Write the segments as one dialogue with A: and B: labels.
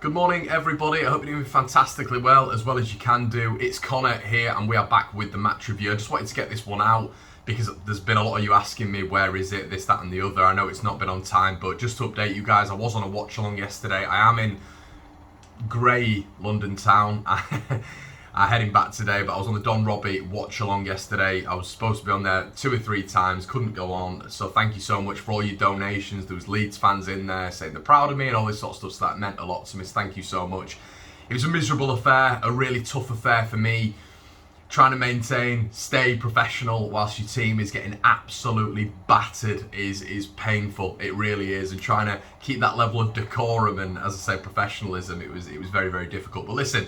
A: Good morning, everybody. I hope you're doing fantastically well as you can do. It's Connor here, and we are back with the match review. I just wanted to get this one out because there's been a lot of you asking me, where is it, this, that, and the other. I know it's not been on time, but just to update you guys, I was on a watch-along yesterday. I am in grey London town. I'm heading back today, but I was on the Don Robbie watch-along yesterday. I was supposed to be on there 2 or 3 times, couldn't go on. So thank you so much for all your donations. There was Leeds fans in there saying they're proud of me and all this sort of stuff, so that meant a lot to me. So thank you so much. It was a miserable affair, a really tough affair for me. Trying to maintain, stay professional whilst your team is getting absolutely battered is painful. It really is. And trying to keep that level of decorum and, as I say, professionalism, it was very, very difficult. But listen,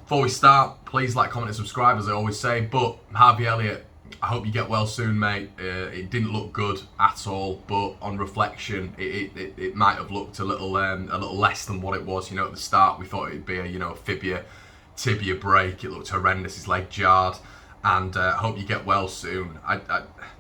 A: before we start, please like, comment and subscribe, as I always say. But Harvey Elliott, I hope you get well soon, mate. It didn't look good at all, but on reflection, it might have looked a little less than what it was. You know, at the start, we thought it'd be a tibia break. It looked horrendous. His leg jarred, and I hope you get well soon.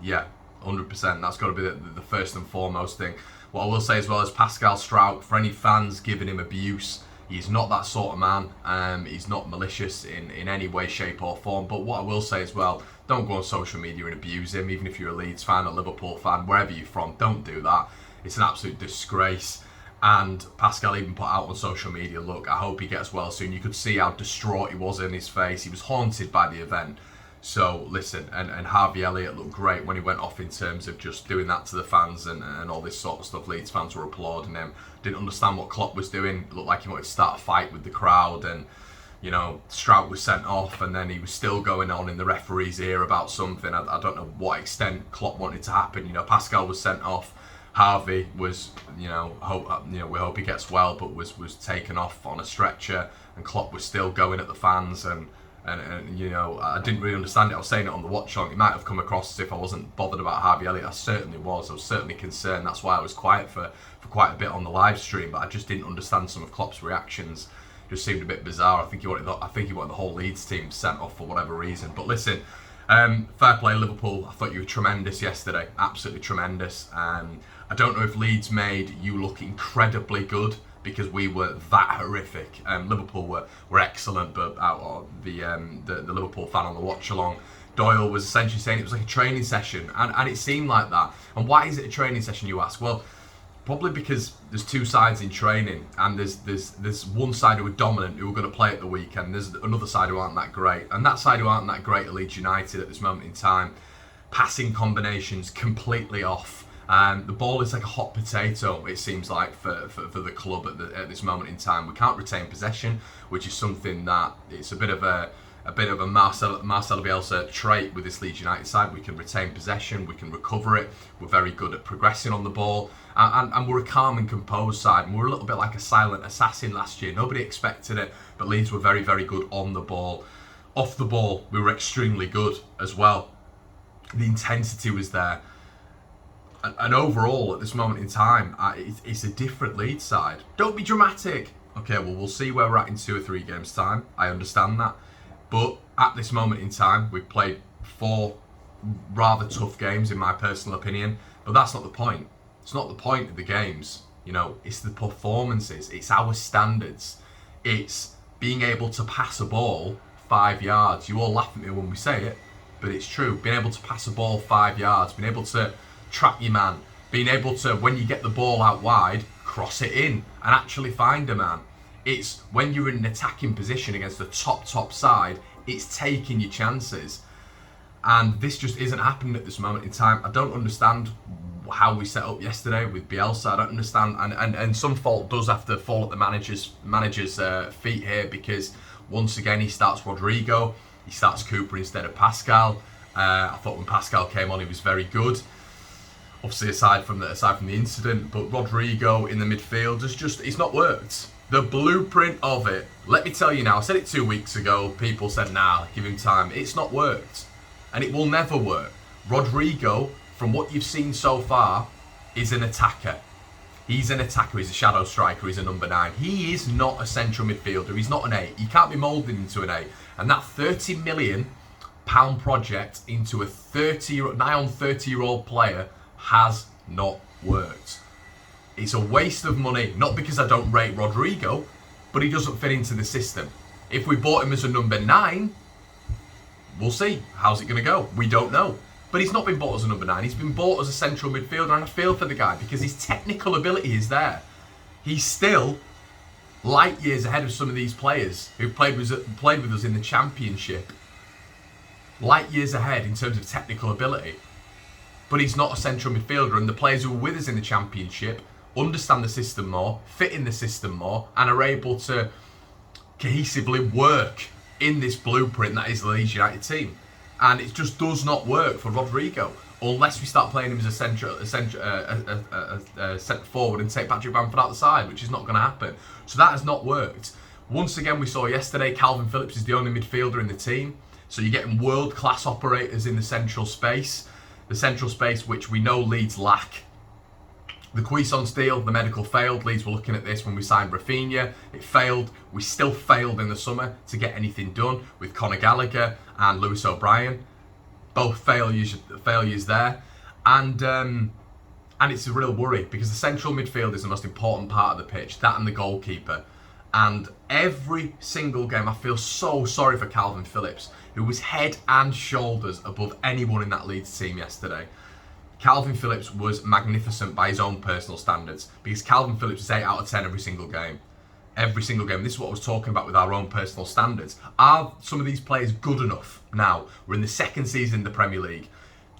A: Yeah, 100%. That's got to be the first and foremost thing. What I will say as well is Pascal Strout, for any fans giving him abuse, he's not that sort of man. He's not malicious in any way, shape or form. But what I will say as well, don't go on social media and abuse him. Even if you're a Leeds fan, a Liverpool fan, wherever you're from, don't do that. It's an absolute disgrace. And Pascal even put out on social media, look, I hope he gets well soon. You could see how distraught he was in his face. He was haunted by the event. So listen, and Harvey Elliott looked great when he went off in terms of just doing that to the fans and all this sort of stuff. Leeds fans were applauding him. Didn't understand what Klopp was doing. It looked like he wanted to start a fight with the crowd, and Strout was sent off, and then he was still going on in the referee's ear about something. I don't know what extent Klopp wanted to happen. Pascal was sent off. Harvey was, we hope he gets well, but was taken off on a stretcher, and Klopp was still going at the fans, and I didn't really understand it. I was saying it on the watch on. It might have come across as if I wasn't bothered about Harvey Elliott. I certainly was. I was certainly concerned. That's why I was quiet for quite a bit on the live stream. But I just didn't understand some of Klopp's reactions. Just seemed a bit bizarre. I think he wanted the whole Leeds team sent off for whatever reason. But listen, fair play Liverpool. I thought you were tremendous yesterday. Absolutely tremendous. I don't know if Leeds made you look incredibly good, because we were that horrific. Liverpool were excellent, but the Liverpool fan on the watch along, Doyle, was essentially saying it was like a training session, and it seemed like that. And why is it a training session, you ask? Well, probably because there's 2 sides in training, and there's one side who are dominant, who are going to play at the weekend. There's another side who aren't that great, and that side who aren't that great are Leeds United at this moment in time. Passing combinations completely off. The ball is like a hot potato, it seems like, for the club at this moment in time. We can't retain possession, which is something that it's a bit of a Marcelo Bielsa trait with this Leeds United side. We can retain possession, we can recover it. We're very good at progressing on the ball, and we're a calm and composed side. And we're a little bit like a silent assassin last year. Nobody expected it, but Leeds were very, very good on the ball. Off the ball, we were extremely good as well. The intensity was there. And overall, at this moment in time, it's a different Leeds side. Don't be dramatic. Okay, well, we'll see where we're at in 2 or 3 games' time. I understand that. But at this moment in time, we've played 4 rather tough games, in my personal opinion. But that's not the point. It's not the point of the games. It's the performances. It's our standards. It's being able to pass a ball 5 yards. You all laugh at me when we say it, but it's true. Being able to pass a ball 5 yards, being able to trap your man, being able to, when you get the ball out wide, cross it in and actually find a man. It's when you're in an attacking position against the top side, it's taking your chances. And this just isn't happening at this moment in time. I don't understand how we set up yesterday with Bielsa. I don't understand, and some fault does have to fall at the manager's feet here, because once again he starts Rodrigo, he starts Cooper instead of Pascal. I thought when Pascal came on, he was very good. Obviously, aside from the incident, but Rodrigo in the midfield it's not worked. The blueprint of it, let me tell you now, I said it 2 weeks ago, people said, nah, give him time. It's not worked, and it will never work. Rodrigo, from what you've seen so far, is an attacker. He's an attacker, he's a shadow striker, he's a number 9. He is not a central midfielder, he's not an 8. He can't be moulded into an 8. And that £30 million project into a 30-year-old player has not worked. It's a waste of money, not because I don't rate Rodrigo, but he doesn't fit into the system. If we bought him as a number 9, we'll see. How's it going to go? We don't know. But he's not been bought as a number 9. He's been bought as a central midfielder, and I feel for the guy because his technical ability is there. He's still light years ahead of some of these players who played with us in the Championship. Light years ahead in terms of technical ability. But he's not a central midfielder, and the players who are with us in the Championship understand the system more, fit in the system more, and are able to cohesively work in this blueprint that is the Leeds United team. And it just does not work for Rodrigo unless we start playing him as a centre forward and take Patrick Bamford out the side, which is not going to happen. So that has not worked. Once again, we saw yesterday Calvin Phillips is the only midfielder in the team. So you're getting world-class operators in the central space which we know Leeds lack. The Cuisance deal, the medical failed. Leeds were looking at this when we signed Rafinha. It failed. We still failed in the summer to get anything done with Conor Gallagher and Lewis O'Brien. Both failures there. And it's a real worry because the central midfield is the most important part of the pitch, that and the goalkeeper. And every single game, I feel so sorry for Calvin Phillips, who was head and shoulders above anyone in that Leeds team yesterday. Calvin Phillips was magnificent by his own personal standards because Calvin Phillips is 8 out of 10 every single game. Every single game. This is what I was talking about with our own personal standards. Are some of these players good enough now? We're in the second season in the Premier League.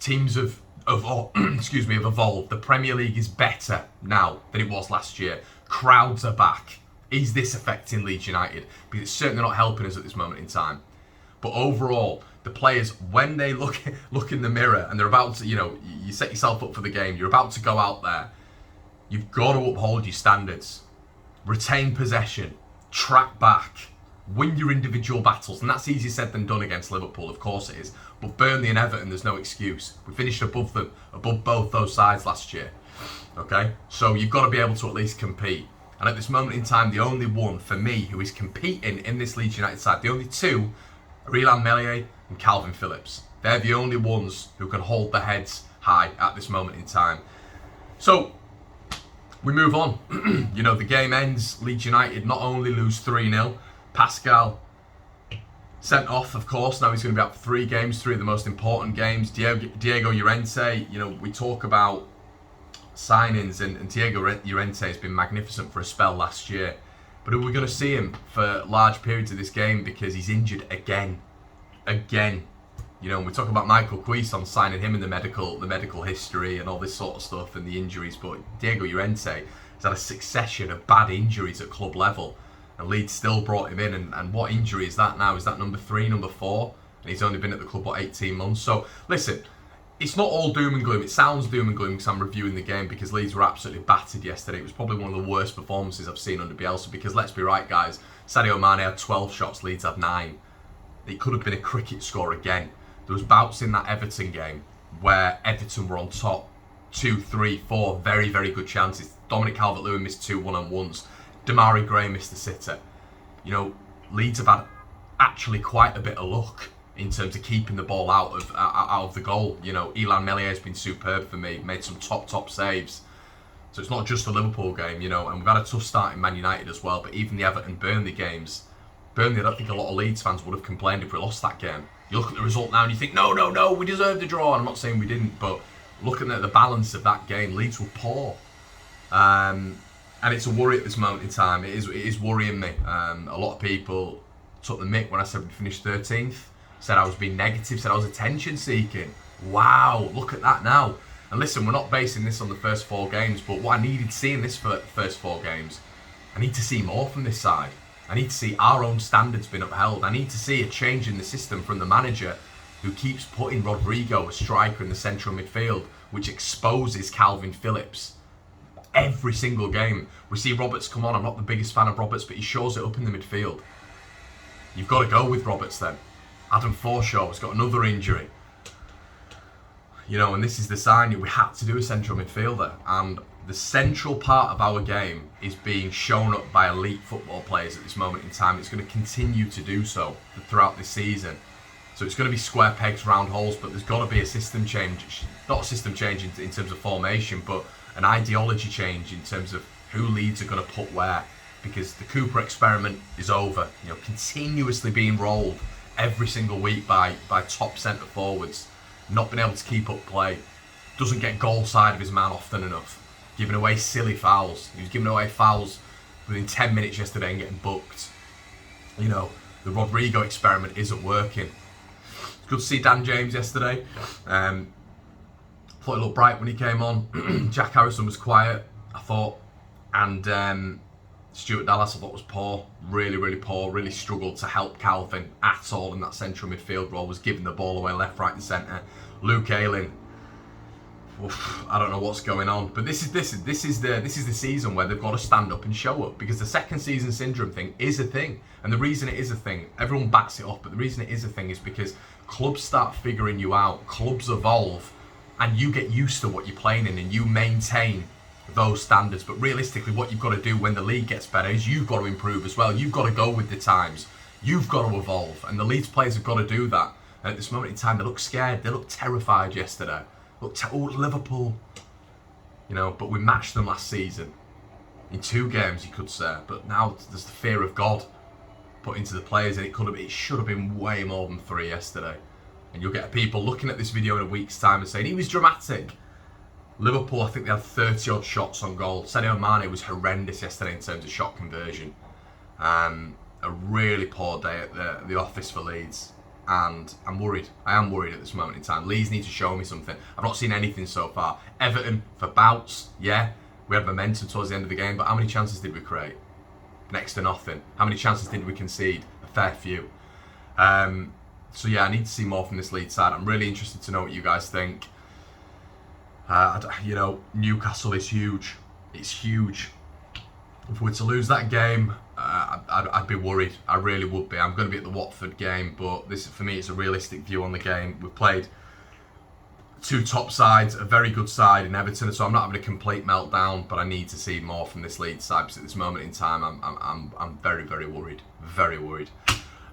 A: Teams have evolved. The Premier League is better now than it was last year. Crowds are back. Is this affecting Leeds United? Because it's certainly not helping us at this moment in time. But overall, the players, when they look in the mirror and they're about to, you set yourself up for the game, you're about to go out there, you've got to uphold your standards. Retain possession, track back, win your individual battles. And that's easier said than done against Liverpool, of course it is. But Burnley and Everton, there's no excuse. We finished above both those sides last year. Okay? So you've got to be able to at least compete. And at this moment in time, the only one for me who is competing in this Leeds United side, the only two, are Illan Meslier and Calvin Phillips. They're the only ones who can hold their heads high at this moment in time. So, we move on. The game ends. Leeds United not only lose 3-0, Pascal sent off, of course. Now he's going to be out for 3 games, 3 of the most important games. Diego Llorente, we talk about signings, and Diego Llorente has been magnificent for a spell last year. But are we going to see him for large periods of this game because he's injured again? We talk about Michael Cuisance signing him in the medical history and all this sort of stuff and the injuries, but Diego Llorente has had a succession of bad injuries at club level, and Leeds still brought him in. And what injury is that now? Is that number 3, number 4? And he's only been at the club, 18 months? So, listen, it's not all doom and gloom. It sounds doom and gloom because I'm reviewing the game because Leeds were absolutely battered yesterday. It was probably one of the worst performances I've seen under Bielsa because, let's be right, guys, Sadio Mane had 12 shots, Leeds had 9. It could have been a cricket score again. There was bouts in that Everton game where Everton were on top, 2, 3, 4 very, very good chances. Dominic Calvert-Lewin missed 2 one-on-ones. Damari Gray missed the sitter. Leeds have had actually quite a bit of luck in terms of keeping the ball out of the goal. Illan Meslier has been superb for me, made some top saves. So it's not just the Liverpool game, and we've had a tough start in Man United as well, but even the Everton-Burnley games, I don't think a lot of Leeds fans would have complained if we lost that game. You look at the result now and you think, no, we deserved the draw. And I'm not saying we didn't, but looking at the balance of that game, Leeds were poor. And it's a worry at this moment in time. It is worrying me. A lot of people took the mick when I said we finished 13th. Said I was being negative, said I was attention seeking. Wow, look at that now. And listen, we're not basing this on the first 4 games, but what I needed to see in this first 4 games, I need to see more from this side. I need to see our own standards being upheld. I need to see a change in the system from the manager who keeps putting Rodrigo, a striker, in the central midfield, which exposes Calvin Phillips every single game. We see Roberts come on. I'm not the biggest fan of Roberts, but he shows it up in the midfield. You've got to go with Roberts then. Adam Forshaw has got another injury. And this is the sign. We had to do a central midfielder. And the central part of our game is being shown up by elite football players at this moment in time. It's going to continue to do so throughout this season. So it's going to be square pegs, round holes, but there's got to be a system change. Not a system change in terms of formation, but an ideology change in terms of who Leeds are going to put where. because the Cooper experiment is over. You know, continuously being rolled every single week by top centre forwards, not being able to keep up play, doesn't get goal side of his man often enough, giving away silly fouls. He was giving away fouls within 10 minutes yesterday and getting booked. You know, the Rodrigo experiment isn't working. It's good to see Dan James yesterday. Thought he looked bright when he came on. Jack Harrison was quiet, I thought, and Stuart Dallas I thought was poor, really poor, really struggled to help Calvin at all in that central midfield role, was giving the ball away left, right and centre. Luke Ayling, I don't know what's going on, but this is the season where they've got to stand up and show up, because the second season syndrome thing is a thing, and the reason it is a thing, everyone backs it off, but the reason it is a thing is because clubs start figuring you out, clubs evolve, and you get used to what you're playing in, and you maintain those standards. But realistically, what you've got to do when the league gets better is you've got to improve as well. You've got to go with the times. You've got to evolve, and the Leeds players have got to do that. And at this moment in time, they look scared. They look terrified yesterday. Liverpool, you know, but we matched them last season in 2 games, you could say. But now there's the fear of God put into the players, and it should have been way more than 3 yesterday. And you'll get people looking at this video in a week's time and saying he was dramatic. Liverpool, I think they had 30 odd shots on goal. Sadio Mane was horrendous yesterday in terms of shot conversion. A really poor day at the office for Leeds. And I'm worried. I am worried at this moment in time. Leeds need to show me something. I've not seen anything so far. Everton, for bouts, yeah. We had momentum towards the end of the game, but how many chances did we create? Next to nothing. How many chances did we concede? A fair few. So yeah, I need to see more from this Leeds side. I'm really interested to know what you guys think. You know, Newcastle is huge. It's huge. If we were to lose that game, I'd be worried. I really would be. I'm going to be at the Watford game, but this, for me, it's a realistic view on the game. We've played 2 top sides, a very good side in Everton, so I'm not having a complete meltdown, but I need to see more from this Leeds side, because at this moment in time, I'm very worried. Very worried.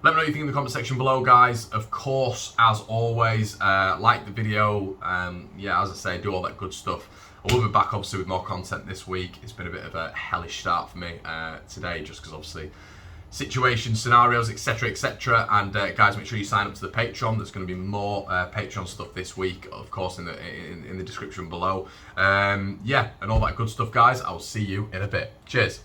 A: Let me know what you think in the comment section below, guys. Of course, as always, like the video. Yeah, as I say, do all that good stuff. I will be back, obviously, with more content this week. It's been a bit of a hellish start for me today, just because, obviously, situations, scenarios, etc. And, guys, make sure you sign up to the Patreon. There's going to be more Patreon stuff this week, of course, in the description below. Yeah, and all that good stuff, guys. I will see you in a bit. Cheers.